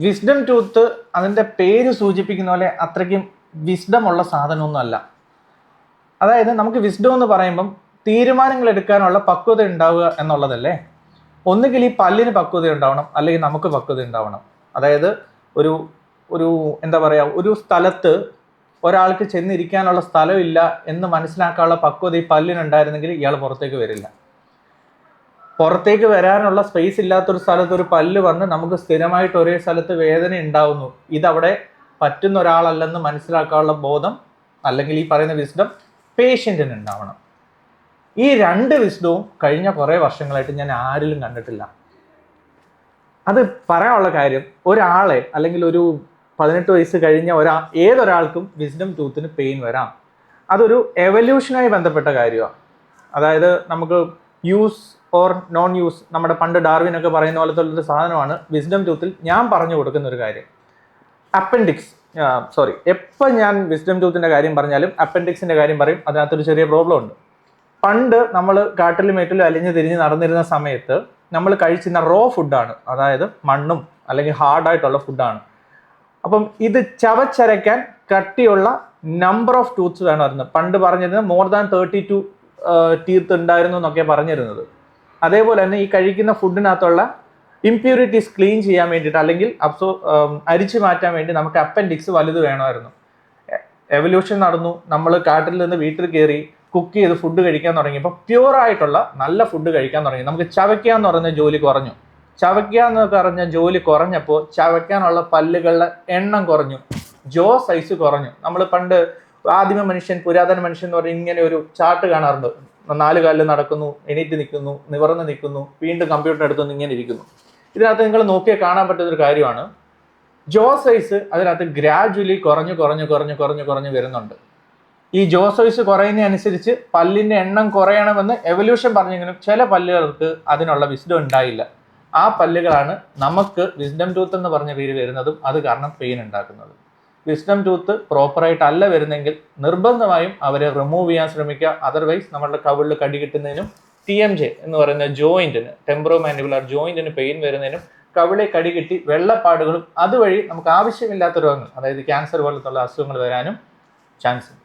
Wisdom tooth അതിൻ്റെ പേര് സൂചിപ്പിക്കുന്ന പോലെ അത്രയ്ക്കും വിസ്ഡം ഉള്ള സാധനമൊന്നും അല്ല. അതായത് നമുക്ക് വിസ്ഡം എന്ന് പറയുമ്പം തീരുമാനങ്ങൾ എടുക്കാനുള്ള പക്വത ഉണ്ടാവുക എന്നുള്ളതല്ലേ. ഒന്നുകിൽ ഈ പല്ലിന് പക്വത ഉണ്ടാവണം, അല്ലെങ്കിൽ നമുക്ക് പക്വത ഉണ്ടാവണം. അതായത് ഒരു ഒരു എന്താ പറയുക, ഒരു സ്ഥലത്ത് ഒരാൾക്ക് ചെന്നിരിക്കാനുള്ള സ്ഥലമില്ല എന്ന് മനസ്സിലാക്കാനുള്ള പക്വത ഈ പല്ലിനുണ്ടായിരുന്നെങ്കിൽ ഇയാൾ പുറത്തേക്ക് വരില്ല. പുറത്തേക്ക് വരാനുള്ള സ്പേസ് ഇല്ലാത്തൊരു സ്ഥലത്ത് ഒരു പല്ല് വന്ന് നമുക്ക് സ്ഥിരമായിട്ട് ഒരേ സ്ഥലത്ത് വേദന ഉണ്ടാവുന്നു, ഇതവിടെ പറ്റുന്ന ഒരാളല്ലെന്ന് മനസ്സിലാക്കാനുള്ള ബോധം അല്ലെങ്കിൽ ഈ പറയുന്ന വിസ്ഡം പേഷ്യൻറ്റിന് ഉണ്ടാവണം. ഈ രണ്ട് വിസ്ഡവും കഴിഞ്ഞ കുറേ വർഷങ്ങളായിട്ട് ഞാൻ ആരിലും കണ്ടിട്ടില്ല. അത് പറയാനുള്ള കാര്യം, ഒരാളെ അല്ലെങ്കിൽ ഒരു 18 വയസ്സ് കഴിഞ്ഞ ഏതൊരാൾക്കും വിസ്ഡം ടൂത്തിന് പെയിൻ വരാം. അതൊരു എവല്യൂഷനായി ബന്ധപ്പെട്ട കാര്യമാണ്. അതായത് നമുക്ക് യൂസ് ഓർ നോൺ യൂസ്, നമ്മുടെ പണ്ട് ഡാർവിനൊക്കെ പറയുന്ന പോലത്തെ ഒരു സാധനമാണ് വിസ്ഡം ടൂത്തിൽ ഞാൻ പറഞ്ഞു കൊടുക്കുന്ന ഒരു കാര്യം. എപ്പോൾ ഞാൻ വിസ്ഡം ടൂത്തിൻ്റെ കാര്യം പറഞ്ഞാലും അപ്പൻഡിക്സിൻ്റെ കാര്യം പറയും. അതിനകത്തൊരു ചെറിയ പ്രോബ്ലം ഉണ്ട്. പണ്ട് നമ്മൾ കാട്ടിലും മേട്ടിലും അലിഞ്ഞ് തിരിഞ്ഞ് നടന്നിരുന്ന സമയത്ത് നമ്മൾ കഴിച്ചിരുന്ന റോ ഫുഡാണ്, അതായത് മണ്ണും അല്ലെങ്കിൽ ഹാർഡായിട്ടുള്ള ഫുഡാണ്. അപ്പം ഇത് ചവച്ചരയ്ക്കാൻ കട്ടിയുള്ള നമ്പർ ഓഫ് ടൂത്ത്സ് വേണമായിരുന്നു. പണ്ട് പറഞ്ഞിരുന്നത് more than 32 ടീത്ത് ഉണ്ടായിരുന്നു എന്നൊക്കെ പറഞ്ഞിരുന്നത്. അതേപോലെ തന്നെ ഈ കഴിക്കുന്ന ഫുഡിനകത്തുള്ള ഇംപ്യൂരിറ്റീസ് ക്ലീൻ ചെയ്യാൻ വേണ്ടിയിട്ട് അല്ലെങ്കിൽ അരിച്ചു മാറ്റാൻ വേണ്ടി നമുക്ക് അപ്പൻഡിക്സ് വലുത് വേണമായിരുന്നു. എവല്യൂഷൻ നടന്നു. നമ്മൾ കാട്ടിൽ നിന്ന് വീട്ടിൽ കയറി കുക്ക് ചെയ്ത് ഫുഡ് കഴിക്കാൻ തുടങ്ങിയപ്പോൾ പ്യൂറായിട്ടുള്ള നല്ല ഫുഡ് കഴിക്കാൻ തുടങ്ങി. നമുക്ക് ചവയ്ക്കുക എന്ന് പറയുന്ന ജോലി കുറഞ്ഞു. ചവയ്ക്കുക എന്ന് പറഞ്ഞ ജോലി കുറഞ്ഞപ്പോൾ ചവയ്ക്കാനുള്ള പല്ലുകളുടെ എണ്ണം കുറഞ്ഞു, ജോ സൈസ് കുറഞ്ഞു. നമ്മൾ പണ്ട് പുരാതന മനുഷ്യൻ എന്ന് പറഞ്ഞാൽ ഇങ്ങനെ ഒരു ചാർട്ട് കാണാറുണ്ട്. 4 കാലിൽ നടക്കുന്നു, എണീറ്റ് നിൽക്കുന്നു, നിവർന്ന് നിൽക്കുന്നു, വീണ്ടും കമ്പ്യൂട്ടർ എടുത്തുനിന്ന് ഇങ്ങനെ ഇരിക്കുന്നു. ഇതിനകത്ത് നിങ്ങൾ നോക്കിയാൽ കാണാൻ പറ്റുന്നൊരു കാര്യമാണ്, ജോ സൈസ് അതിനകത്ത് ഗ്രാജുവലി കുറഞ്ഞു വരുന്നുണ്ട്. ഈ ജോ സൈസ് കുറയുന്നതനുസരിച്ച് പല്ലിൻ്റെ എണ്ണം കുറയണമെന്ന് എവല്യൂഷൻ പറഞ്ഞെങ്കിലും ചില പല്ലുകൾക്ക് അതിനുള്ള വിസ്ഡം ഉണ്ടായില്ല. ആ പല്ലുകളാണ് നമുക്ക് വിസ്ഡം ടൂത്ത് എന്ന് പറഞ്ഞ പേര് വരുന്നതും അത് കാരണം പെയിൻ ഉണ്ടാക്കുന്നത്. വിസ്ഡം ടൂത്ത് പ്രോപ്പറായിട്ട് അല്ല വരുന്നെങ്കിൽ നിർബന്ധമായും അവരെ റിമൂവ് ചെയ്യാൻ ശ്രമിക്കുക. അതർവൈസ് നമ്മളുടെ കവിളിൽ കടി കിട്ടുന്നതിനും TMJ എന്ന് പറയുന്ന ജോയിന്റിന്, ടെമ്പറോ മാൻഡിബുലർ ജോയിന്റിന് പെയിൻ വരുന്നതിനും കവിളെ കടി കിട്ടി വെള്ളപ്പാടുകളും അതുവഴി നമുക്ക് ആവശ്യമില്ലാത്ത രോഗങ്ങൾ, അതായത് ക്യാൻസർ പോലത്തുള്ള അസുഖങ്ങൾ വരാനും ചാൻസ് ഉണ്ട്.